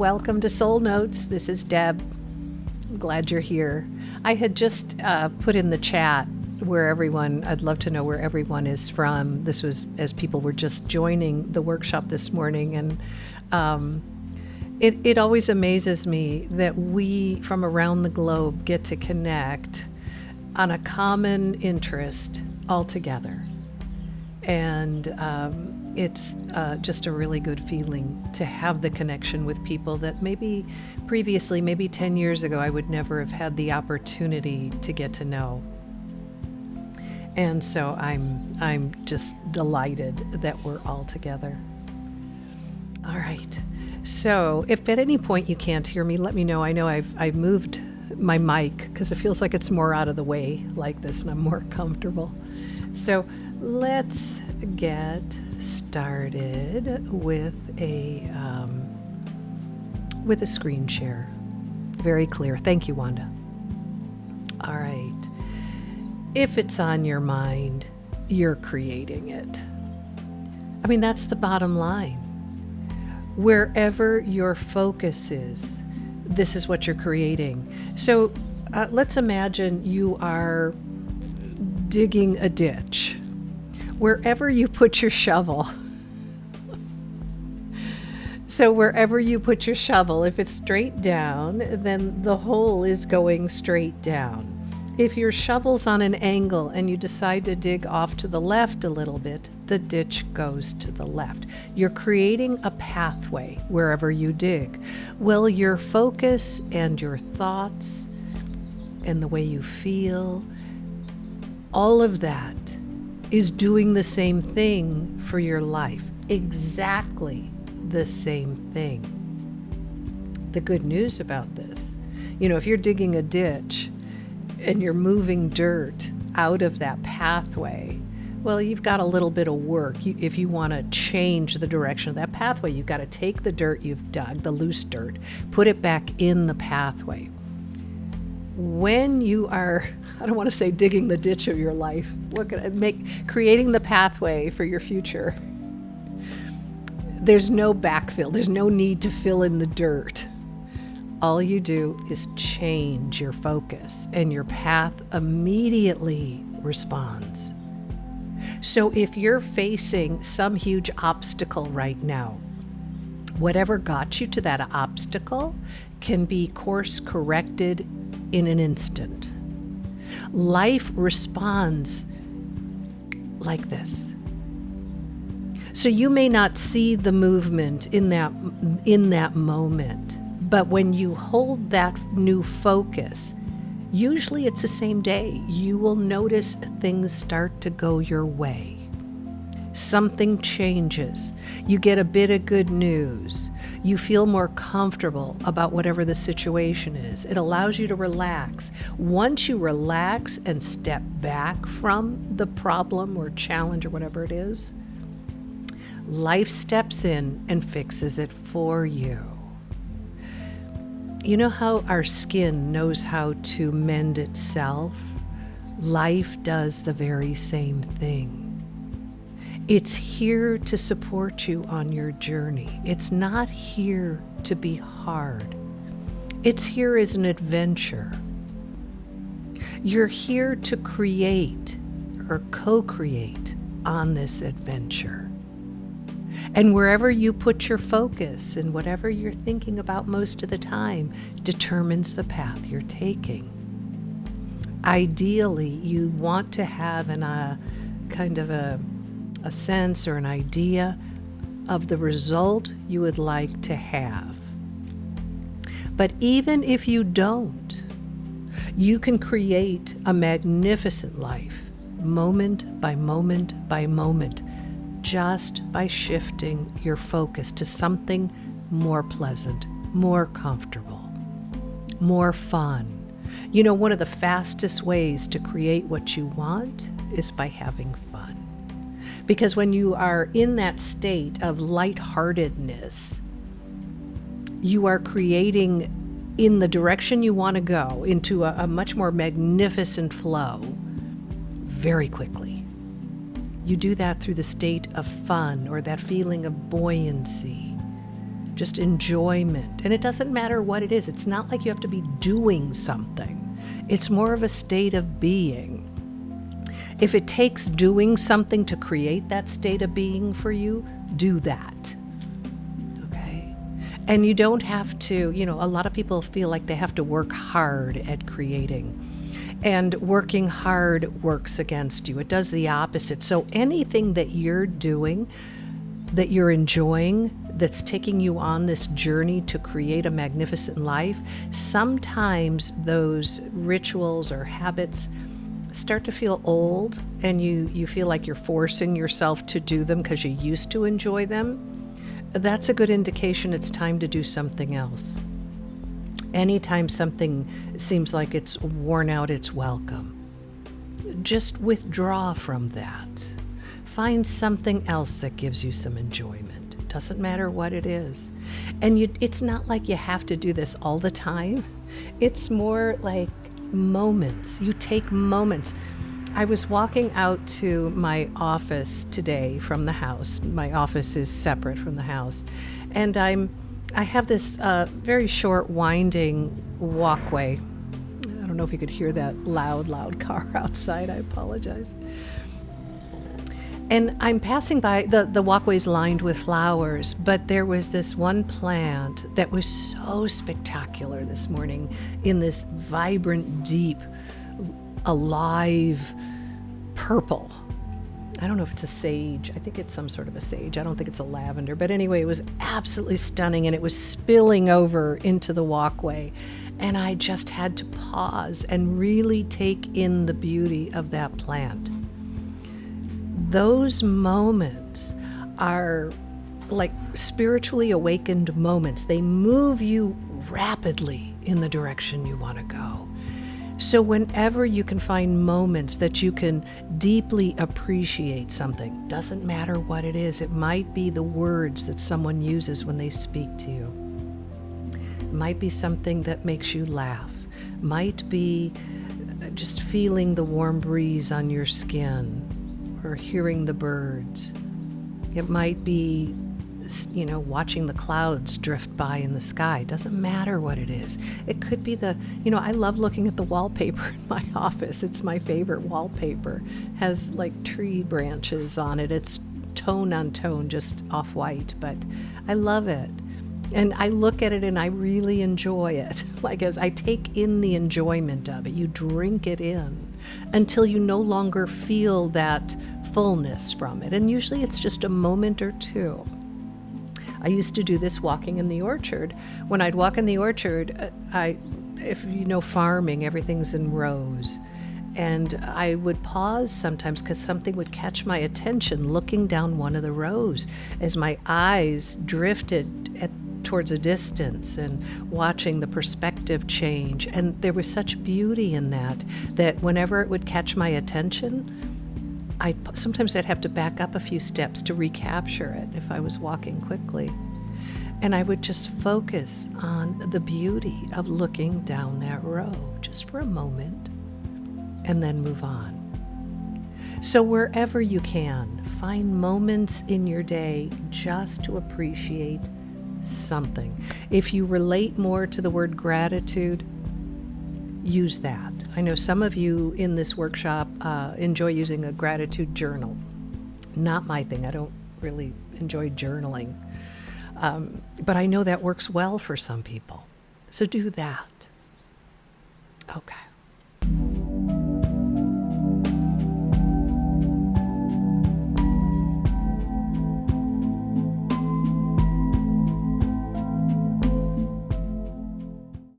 Welcome to Soul Notes. This is Deb. I'm glad you're here. I had just put in the chat I'd love to know where everyone is from. This was as people were just joining the workshop this morning. And it always amazes me that we from around the globe get to connect on a common interest all together. And it's just a really good feeling to have the connection with people that maybe previously, maybe 10 years ago, I would never have had the opportunity to get to know. And so I'm just delighted that we're all together. All right. So if at any point you can't hear me, let me know. I know I've moved my mic because it feels like it's more out of the way like this and I'm more comfortable. So let's get started with a screen share. Very clear. Thank you, Wanda. All right. If it's on your mind, you're creating it. I mean, that's the bottom line. Wherever your focus is, this is what you're creating. So let's imagine you are digging a ditch. Wherever you put your shovel, if it's straight down, then the hole is going straight down. If your shovel's on an angle and you decide to dig off to the left a little bit, the ditch goes to the left. You're creating a pathway wherever you dig. Well, your focus and your thoughts and the way you feel, all of that is doing the same thing for your life. Exactly the same thing. The good news about this, if you're digging a ditch and you're moving dirt out of that pathway, well, you've got a little bit of work. If you want to change the direction of that pathway, you've got to take the dirt you've dug, the loose dirt, put it back in the pathway. When you are, I don't want to say digging the ditch of your life, creating the pathway for your future, there's no backfill. There's no need to fill in the dirt. All you do is change your focus and your path immediately responds. So if you're facing some huge obstacle right now, whatever got you to that obstacle can be course corrected in an instant. Life responds like this. So you may not see the movement in that moment, but when you hold that new focus, usually it's the same day, you will notice things start to go your way. Something changes. You get a bit of good news. You feel more comfortable about whatever the situation is. It allows you to relax. Once you relax and step back from the problem or challenge or whatever it is, life steps in and fixes it for you. You know how our skin knows how to mend itself? Life does the very same thing. It's here to support you on your journey. It's not here to be hard. It's here as an adventure. You're here to create or co-create on this adventure. And wherever you put your focus and whatever you're thinking about most of the time determines the path you're taking. Ideally, you want to have a sense or an idea of the result you would like to have. But even if you don't, you can create a magnificent life, moment by moment by moment, just by shifting your focus to something more pleasant, more comfortable, more fun. One of the fastest ways to create what you want is by having fun. Because when you are in that state of lightheartedness, you are creating in the direction you want to go into a much more magnificent flow very quickly. You do that through the state of fun or that feeling of buoyancy. just enjoyment. And it doesn't matter what it is. It's not like you have to be doing something. It's more of a state of being. If it takes doing something to create that state of being for you, do that. Okay? And you don't have to, a lot of people feel like they have to work hard at creating. And working hard works against you. It does the opposite. So anything that you're doing, that you're enjoying, that's taking you on this journey to create a magnificent life, sometimes those rituals or habits start to feel old, and you feel like you're forcing yourself to do them because you used to enjoy them. That's a good indication it's time to do something else. Anytime something seems like it's worn out, it's welcome. Just withdraw from that. Find something else that gives you some enjoyment. It doesn't matter what it is. And it's not like you have to do this all the time. It's more like moments. You take moments. I was walking out to my office today from the house. My office is separate from the house. And I have this very short, winding walkway. I don't know if you could hear that loud car outside. I apologize. And I'm passing by, the walkway's lined with flowers, but there was this one plant that was so spectacular this morning in this vibrant, deep, alive purple. I don't know if it's a sage. I think it's some sort of a sage. I don't think it's a lavender. But anyway, it was absolutely stunning, and it was spilling over into the walkway. And I just had to pause and really take in the beauty of that plant. Those moments are like spiritually awakened moments. They move you rapidly in the direction you want to go. So whenever you can find moments that you can deeply appreciate something, doesn't matter what it is. It might be the words that someone uses when they speak to you. It might be something that makes you laugh. Might be just feeling the warm breeze on your skin or hearing the birds. It might be watching the clouds drift by in the sky. Doesn't matter what it is. It could be I love looking at the wallpaper in my office. It's my favorite wallpaper. Has like tree branches on it. It's tone on tone, just off-white, but I love it. And I look at it and I really enjoy it. Like as I take in the enjoyment of it, you drink it in until you no longer feel that fullness from it. And usually it's just a moment or two. I used to do this walking in the orchard. When I'd walk in the orchard, if you know farming, everything's in rows. And I would pause sometimes because something would catch my attention looking down one of the rows as my eyes drifted towards a distance and watching the perspective change. And there was such beauty in that whenever it would catch my attention, sometimes I'd have to back up a few steps to recapture it if I was walking quickly. And I would just focus on the beauty of looking down that row just for a moment and then move on. So wherever you can, find moments in your day just to appreciate something. If you relate more to the word gratitude, use that. I know some of you in this workshop enjoy using a gratitude journal. Not my thing. I don't really enjoy journaling. But I know that works well for some people. So do that. Okay.